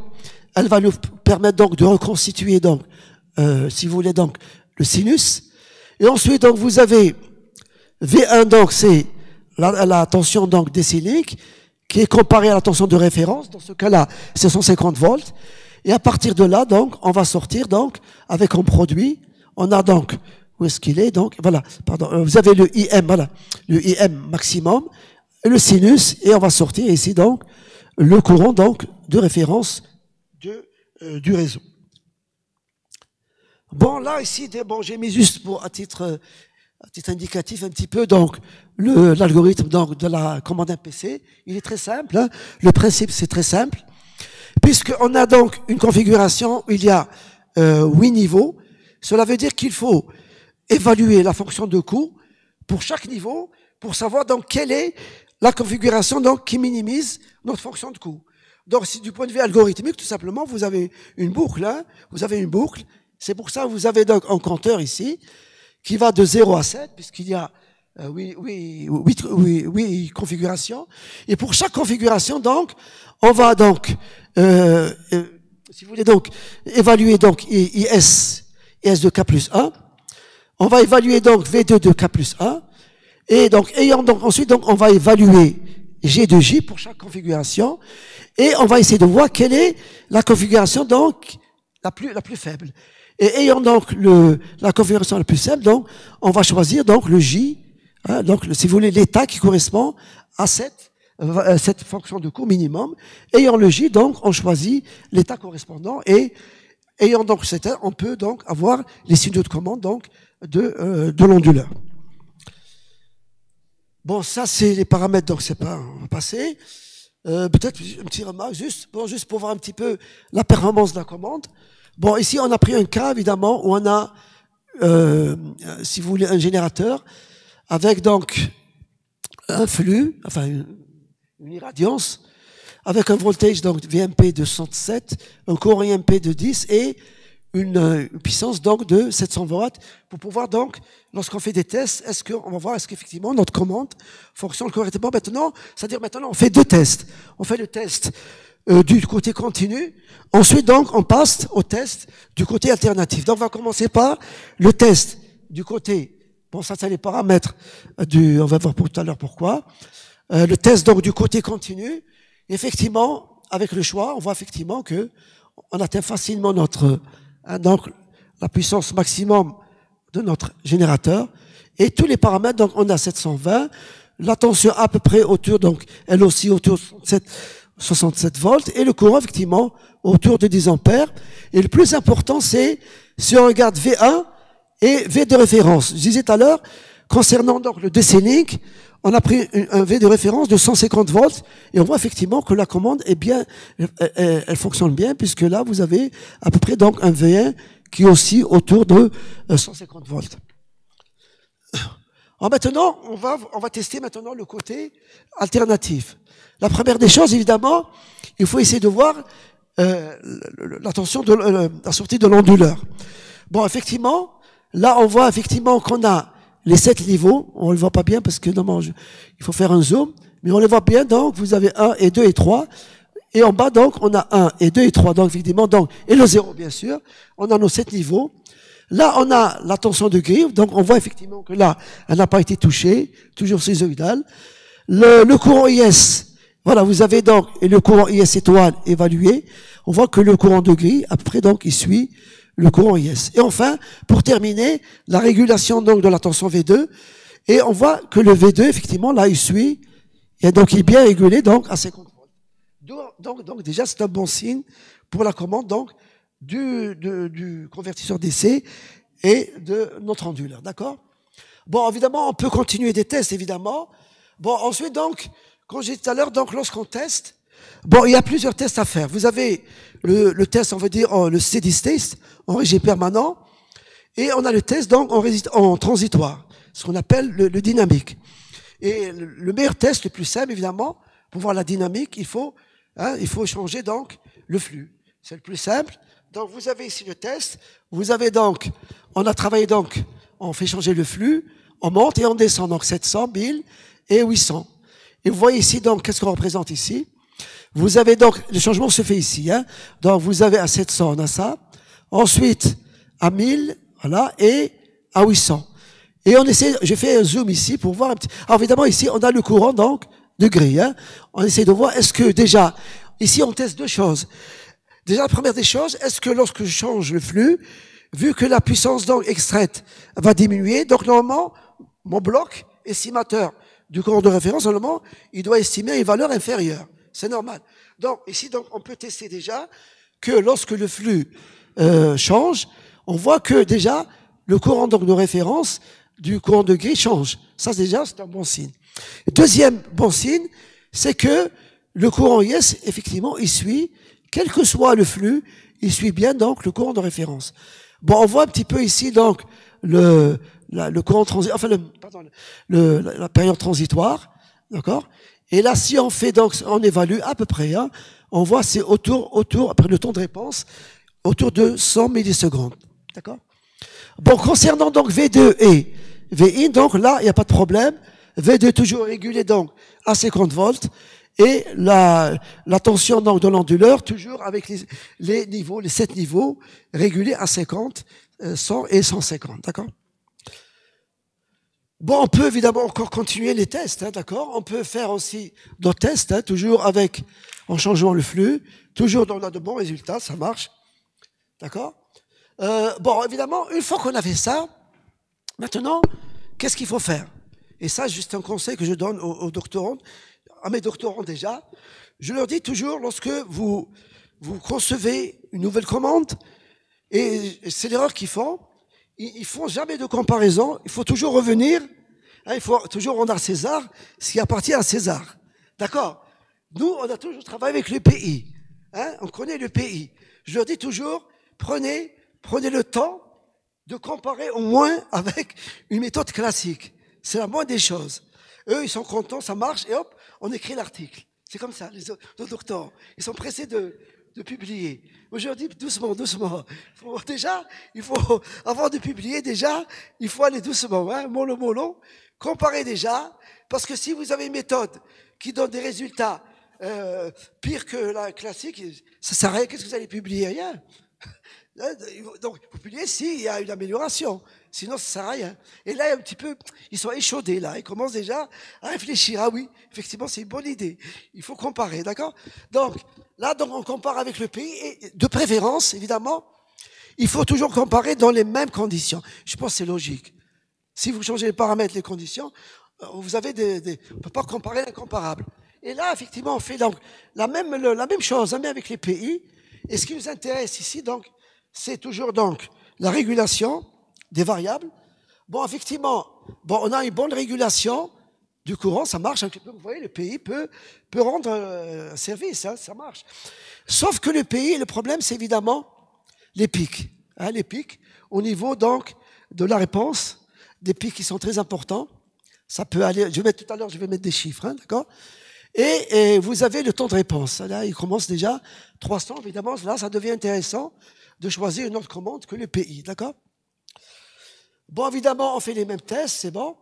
Speaker 1: elle va nous permettre donc de reconstituer donc, si vous voulez donc, le sinus. Et ensuite donc vous avez V1 donc c'est la tension donc décilique qui est comparée à la tension de référence. Dans ce cas-là, c'est 150 volts. Et à partir de là donc, on va sortir donc avec un produit. On a donc, où est-ce qu'il est? Donc, voilà, pardon, vous avez le IM, voilà, le IM maximum, le sinus, et on va sortir ici donc le courant donc de référence du réseau. Bon, là ici, bon, j'ai mis juste pour à titre indicatif un petit peu donc l'algorithme donc de la commande MPC. Il est très simple. Hein. Le principe c'est très simple, puisqu'on a donc une configuration où il y a 8 niveaux. Cela veut dire qu'il faut évaluer la fonction de coût pour chaque niveau pour savoir donc quelle est la configuration donc qui minimise notre fonction de coût. Donc, si du point de vue algorithmique, tout simplement, vous avez une boucle. Hein, vous avez une boucle. C'est pour ça que vous avez donc un compteur ici qui va de 0 à 7, puisqu'il y a 8 configurations. Et pour chaque configuration, donc, on va donc, si vous voulez donc, évaluer donc IS de K plus 1. On va évaluer donc V2 de K plus 1. Et donc, ensuite, donc, on va évaluer G de J pour chaque configuration. Et on va essayer de voir quelle est la configuration, donc, la plus faible. Et ayant donc la configuration la plus faible, donc, on va choisir donc le J, hein, donc, si vous voulez, l'état qui correspond à cette fonction de coût minimum. Ayant le J, donc, on choisit l'état correspondant et ayant donc cet état, on peut donc avoir les signaux de commande, donc, de l'onduleur. Bon, ça, c'est les paramètres, donc c'est pas, on va passer. Peut-être une petite remarque, juste pour voir un petit peu la performance de la commande. Bon, ici, on a pris un cas, évidemment, où on a, si vous voulez, un générateur avec donc un flux, enfin une irradiance, avec un voltage donc VMP de 107, un courant IMP de 10 et une puissance donc de 700 watts pour pouvoir donc, lorsqu'on fait des tests, on va voir est-ce qu'effectivement notre commande fonctionne correctement maintenant. C'est-à-dire maintenant on fait 2 tests. On fait le test du côté continu. Ensuite donc on passe au test du côté alternatif. Donc on va commencer par le test du côté. Bon ça c'est les paramètres on va voir tout à l'heure pourquoi. Le test donc du côté continu. Effectivement avec le choix on voit effectivement que on atteint facilement donc la puissance maximum de notre générateur et tous les paramètres, donc on a 720, la tension à peu près autour, donc elle aussi autour de 67 volts, et le courant, effectivement, autour de 10 ampères. Et le plus important, c'est, si on regarde V1 et V de référence. Je disais tout à l'heure, concernant donc le DC-Link, on a pris un V de référence de 150 volts, et on voit effectivement que la commande est bien, elle fonctionne bien, puisque là, vous avez à peu près donc un V1 qui est aussi autour de 150 volts. Alors maintenant, on va tester maintenant le côté alternatif. La première des choses, évidemment, il faut essayer de voir la tension de la sortie de l'onduleur. Bon, effectivement, là, on voit effectivement qu'on a les 7 niveaux. On le voit pas bien parce que normalement, il faut faire un zoom, mais on les voit bien. Donc, vous avez 1 et 2 et 3. Et en bas, donc, on a 1 et 2 et 3. Donc, effectivement, donc, et le 0, bien sûr. On a nos 7 niveaux. Là, on a la tension de grille. Donc, on voit effectivement que là, elle n'a pas été touchée. Toujours sinusoïdale. Le courant IS, voilà, vous avez donc, et le courant IS étoile évalué. On voit que le courant de grille, après, donc, il suit le courant IS. Et enfin, pour terminer, la régulation, donc, de la tension V2. Et on voit que le V2, effectivement, là, il suit. Et donc, il est bien régulé, donc, à 50 volts. Donc, déjà, c'est un bon signe pour la commande, donc, du convertisseur DC et de notre onduleur, d'accord? Bon, évidemment, on peut continuer des tests, évidemment. Bon, ensuite, donc, comme j'ai dit tout à l'heure, donc, lorsqu'on teste, bon, il y a plusieurs tests à faire. Vous avez le test, on veut dire, le steady state, en régime permanent, et on a le test, donc, en transitoire, ce qu'on appelle le dynamique. Et le meilleur test, le plus simple, évidemment, pour voir la dynamique, il faut changer, donc, le flux. C'est le plus simple. Donc, vous avez ici le test. Vous avez donc, on a travaillé donc, on fait changer le flux, on monte et on descend, donc 700, 1000 et 800. Et vous voyez ici, donc, qu'est-ce qu'on représente ici? Vous avez donc, le changement se fait ici, hein. Donc, vous avez à 700, on a ça. Ensuite, à 1000, voilà, et à 800. Et on essaie, j'ai fait un zoom ici pour voir un petit, alors évidemment, ici, on a le courant, donc, de grille, hein. On essaie de voir, est-ce que déjà, ici, on teste deux choses. Déjà, la première des choses, est-ce que lorsque je change le flux, vu que la puissance donc extraite va diminuer, donc normalement, mon bloc estimateur du courant de référence, normalement, il doit estimer une valeur inférieure. C'est normal. Donc, ici, donc, on peut tester déjà que lorsque le flux change, on voit que déjà, le courant donc de référence du courant de grille change. Ça, déjà, c'est un bon signe. Deuxième bon signe, c'est que le courant IS, effectivement, il suit, quel que soit le flux, il suit bien donc le courant de référence. Bon, on voit un petit peu ici donc le courant transitoire, enfin la période transitoire, d'accord. Et là, si on fait donc, on évalue à peu près, hein, on voit c'est autour après le temps de réponse, autour de 100 millisecondes, d'accord. Bon, concernant donc V2 et VI, donc là, il n'y a pas de problème. V2 toujours régulé donc à 50 volts. Et la tension donc de l'onduleur, toujours avec les niveaux, les 7 niveaux, régulés à 50, 100 et 150, d'accord? Bon, on peut évidemment encore continuer les tests, hein, d'accord? On peut faire aussi d'autres tests, hein, toujours en changeant le flux, toujours on a de bons résultats, ça marche, d'accord? Bon, évidemment, une fois qu'on a fait ça, maintenant, qu'est-ce qu'il faut faire? Et ça, juste un conseil que je donne aux doctorants, à mes doctorants déjà, je leur dis toujours, lorsque vous concevez une nouvelle commande, et c'est l'erreur qu'ils font, ils font jamais de comparaison, il faut toujours revenir, hein, il faut toujours rendre à César ce qui appartient à César. D'accord? Nous, on a toujours travaillé avec le pays, hein, on connaît le pays. Je leur dis toujours, prenez le temps de comparer au moins avec une méthode classique. C'est la moindre des choses. Eux, ils sont contents, ça marche, et hop, on écrit l'article. C'est comme ça, les docteurs. Ils sont pressés de publier. Moi, je leur dis doucement. Avant de publier, déjà, il faut aller doucement, hein, mollo. Comparez déjà, parce que si vous avez une méthode qui donne des résultats pires que la classique, ça sert à rien. Qu'est-ce que vous allez publier? Rien. Donc, vous publiez s'il y a une amélioration. Sinon, ça sert à rien. Et là, un petit peu, ils sont échaudés, là. Ils commencent déjà à réfléchir. Ah oui, effectivement, c'est une bonne idée. Il faut comparer, d'accord? Donc, là, on compare avec le pays. Et de préférence, évidemment, il faut toujours comparer dans les mêmes conditions. Je pense que c'est logique. Si vous changez les paramètres, les conditions, vous avez on ne peut pas comparer l'incomparable. Et là, effectivement, on fait donc la même chose, mais avec les pays. Et ce qui nous intéresse ici, donc, c'est toujours donc la régulation des variables. Bon, effectivement, bon, on a une bonne régulation du courant, ça marche un petit peu. Vous voyez, le pays peut rendre un service, hein, ça marche. Sauf que le pays, le problème, c'est évidemment les pics. Hein, les pics au niveau donc de la réponse, des pics qui sont très importants. Ça peut aller, je vais mettre tout à l'heure, je vais mettre des chiffres, hein, d'accord? Et vous avez le temps de réponse. Là, il commence déjà 300, évidemment. Là, ça devient intéressant de choisir une autre commande que le pays, d'accord? Bon, évidemment, on fait les mêmes tests, c'est bon.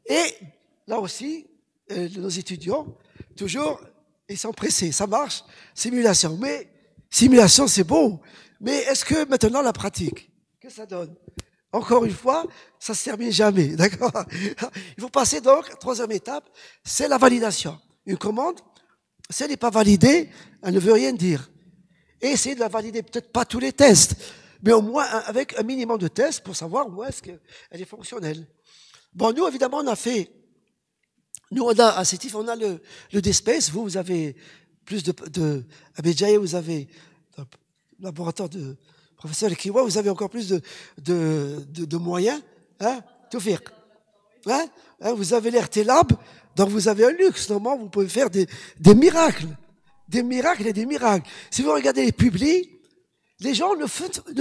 Speaker 1: Et là aussi, nos étudiants, toujours, ils sont pressés. Ça marche, simulation. Mais simulation, c'est beau. Mais est-ce que maintenant, la pratique, qu'est-ce que ça donne? Encore une fois, ça se termine jamais, d'accord? Il faut passer donc, troisième étape, c'est la validation. Une commande, si elle n'est pas validée, elle ne veut rien dire. Et essayez de la valider, peut-être pas tous les tests, mais au moins avec un minimum de tests pour savoir où est-ce qu'elle est fonctionnelle. Bon, nous, évidemment, on a fait, nous, on a, à CETIF, on a le DSpace, vous avez plus à Béjaïe, vous avez le laboratoire de professeur Kiwa, vous avez encore plus de moyens, hein, Toufik. Hein, vous avez l'RT Lab, donc vous avez un luxe. Normalement, vous pouvez faire des miracles. Des miracles et des miracles. Si vous regardez les publis, les gens ne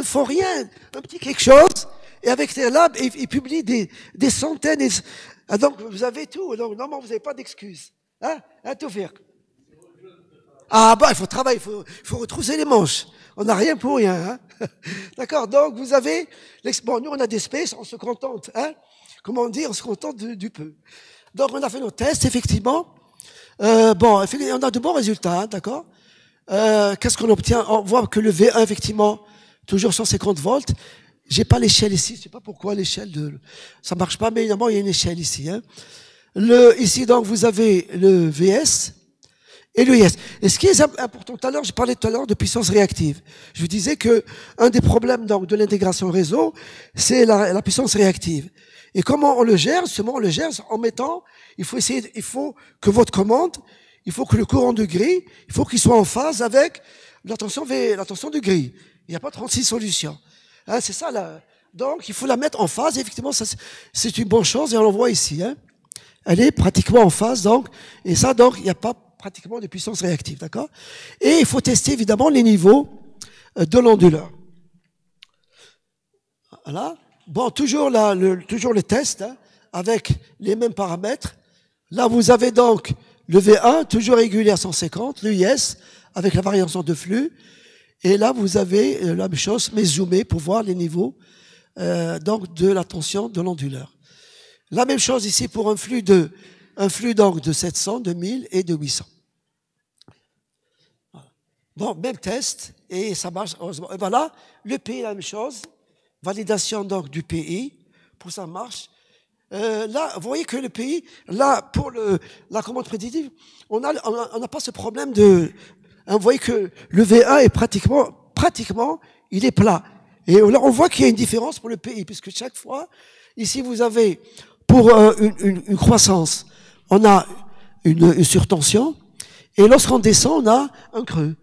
Speaker 1: font rien. Un petit quelque chose, et avec RT Lab, ils publient des centaines. Donc, vous avez tout. Donc, normalement, vous n'avez pas d'excuses. Hein, Toufik. Ah, bah, il faut travailler, il faut retrousser les manches. On n'a rien pour rien, hein. D'accord? Donc, vous avez, bon, nous, on a des spaces, on se contente, hein. Comment dire, on se contente du peu. Donc, on a fait nos tests, effectivement. Bon, on a de bons résultats, hein, d'accord? Qu'est-ce qu'on obtient? On voit que le V1, effectivement, toujours 150 volts. J'ai pas l'échelle ici, je sais pas pourquoi l'échelle ça marche pas, mais évidemment, il y a une échelle ici, hein. Ici, donc, vous avez le VS et le IS. Et ce qui est important, tout à l'heure, je parlais tout à l'heure de puissance réactive. Je vous disais que un des problèmes, donc, de l'intégration réseau, c'est la puissance réactive. Et comment on le gère? Justement, on le gère en mettant, il faut que votre commande, il faut que le courant de grille, il faut qu'il soit en phase avec la tension de grille. Il n'y a pas 36 solutions. Hein, c'est ça, là. Donc, il faut la mettre en phase. Et effectivement, ça, c'est une bonne chose et on le voit ici, hein. Elle est pratiquement en phase, donc, et ça, donc, il n'y a pas pratiquement de puissance réactive, d'accord? Et il faut tester, évidemment, les niveaux de l'onduleur. Voilà. Bon, toujours le test, hein, avec les mêmes paramètres. Là, vous avez donc le V1, toujours régulier à 150, l'UIS, avec la variation de flux. Et là, vous avez la même chose, mais zoomé pour voir les niveaux donc de la tension de l'onduleur. La même chose ici pour un flux donc de 700, de 1000 et de 800. Bon, même test, et ça marche, heureusement. Et voilà, le pays, la même chose. Validation donc du pays, pour ça marche. Là, vous voyez que le pays, là, pour la commande prédictive, on n'a pas ce problème hein, vous voyez que le V1 est pratiquement, il est plat. Et là, on voit qu'il y a une différence pour le pays, puisque chaque fois, ici, vous avez, pour une croissance, on a une surtension, et lorsqu'on descend, on a un creux.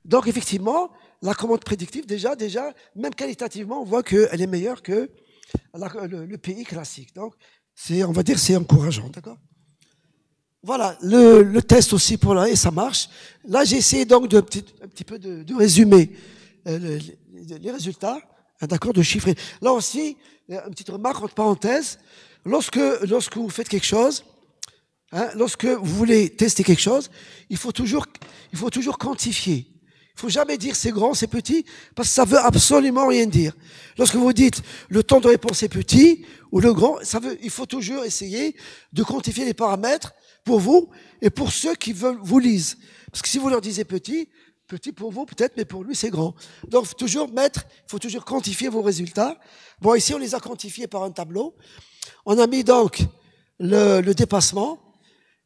Speaker 1: Donc, effectivement, la commande prédictive, déjà, même qualitativement, on voit qu'elle est meilleure que le pays classique. Donc, on va dire, c'est encourageant, d'accord? Voilà, le test aussi pour là, et ça marche. Là, j'ai essayé donc un petit peu de résumer les résultats, hein, d'accord, de chiffrer. Là aussi, une petite remarque entre parenthèses. Lorsque vous faites quelque chose, hein, lorsque vous voulez tester quelque chose, il faut toujours quantifier. Il faut jamais dire c'est grand, c'est petit, parce que ça veut absolument rien dire. Lorsque vous dites le temps de réponse est petit ou le grand, il faut toujours essayer de quantifier les paramètres pour vous et pour ceux qui vous lisent. Parce que si vous leur disiez petit pour vous peut-être, mais pour lui c'est grand. Donc il faut toujours quantifier vos résultats. Bon, ici on les a quantifiés par un tableau. On a mis donc le dépassement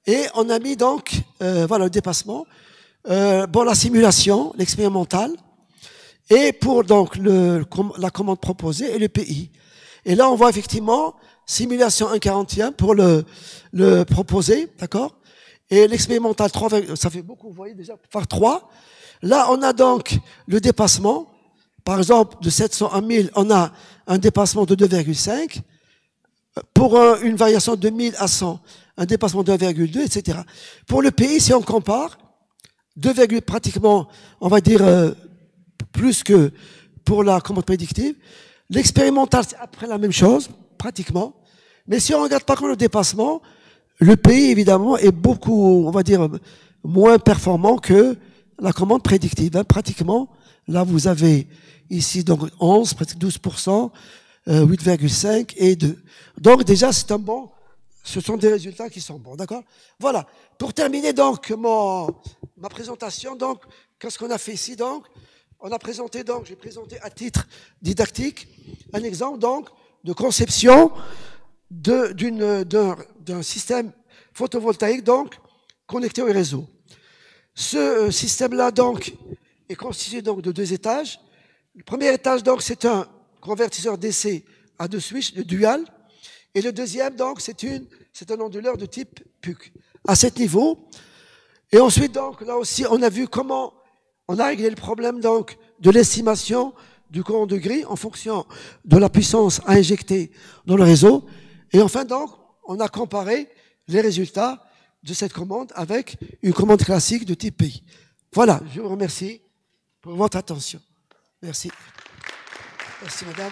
Speaker 1: et on a mis donc voilà le dépassement. Bon, la simulation, l'expérimental, et pour donc la commande proposée et le pays. Et là, on voit effectivement simulation 1/40 pour le proposé, d'accord? Et l'expérimental 3, ça fait beaucoup, vous voyez déjà, par 3. Là, on a donc le dépassement. Par exemple, de 700 à 1000, on a un dépassement de 2,5. Pour une variation de 1000 à 100, un dépassement de 1,2, etc. Pour le pays, si on compare, 2, pratiquement, on va dire, plus que pour la commande prédictive. L'expérimental, c'est après la même chose, pratiquement. Mais si on regarde par contre le dépassement, le pays, évidemment, est beaucoup, on va dire, moins performant que la commande prédictive. Pratiquement, là, vous avez ici donc 11, presque 12%, 8,5 et 2. Donc déjà, c'est un bon, ce sont des résultats qui sont bons, d'accord? Voilà. Pour terminer donc ma présentation, donc, qu'est-ce qu'on a fait ici donc? On a présenté donc, j'ai présenté à titre didactique un exemple donc de conception d'un système photovoltaïque donc connecté au réseau. Ce système-là donc est constitué donc de 2 étages. Le premier étage donc c'est un convertisseur DC à 2 switches, de dual, et le deuxième donc c'est un onduleur de type PUC à 7 niveaux. Et ensuite donc là aussi on a vu comment on a réglé le problème donc de l'estimation du courant de grille en fonction de la puissance à injecter dans le réseau. Et enfin donc on a comparé les résultats de cette commande avec une commande classique de type PI. Voilà, je vous remercie pour votre attention. Merci. Merci madame.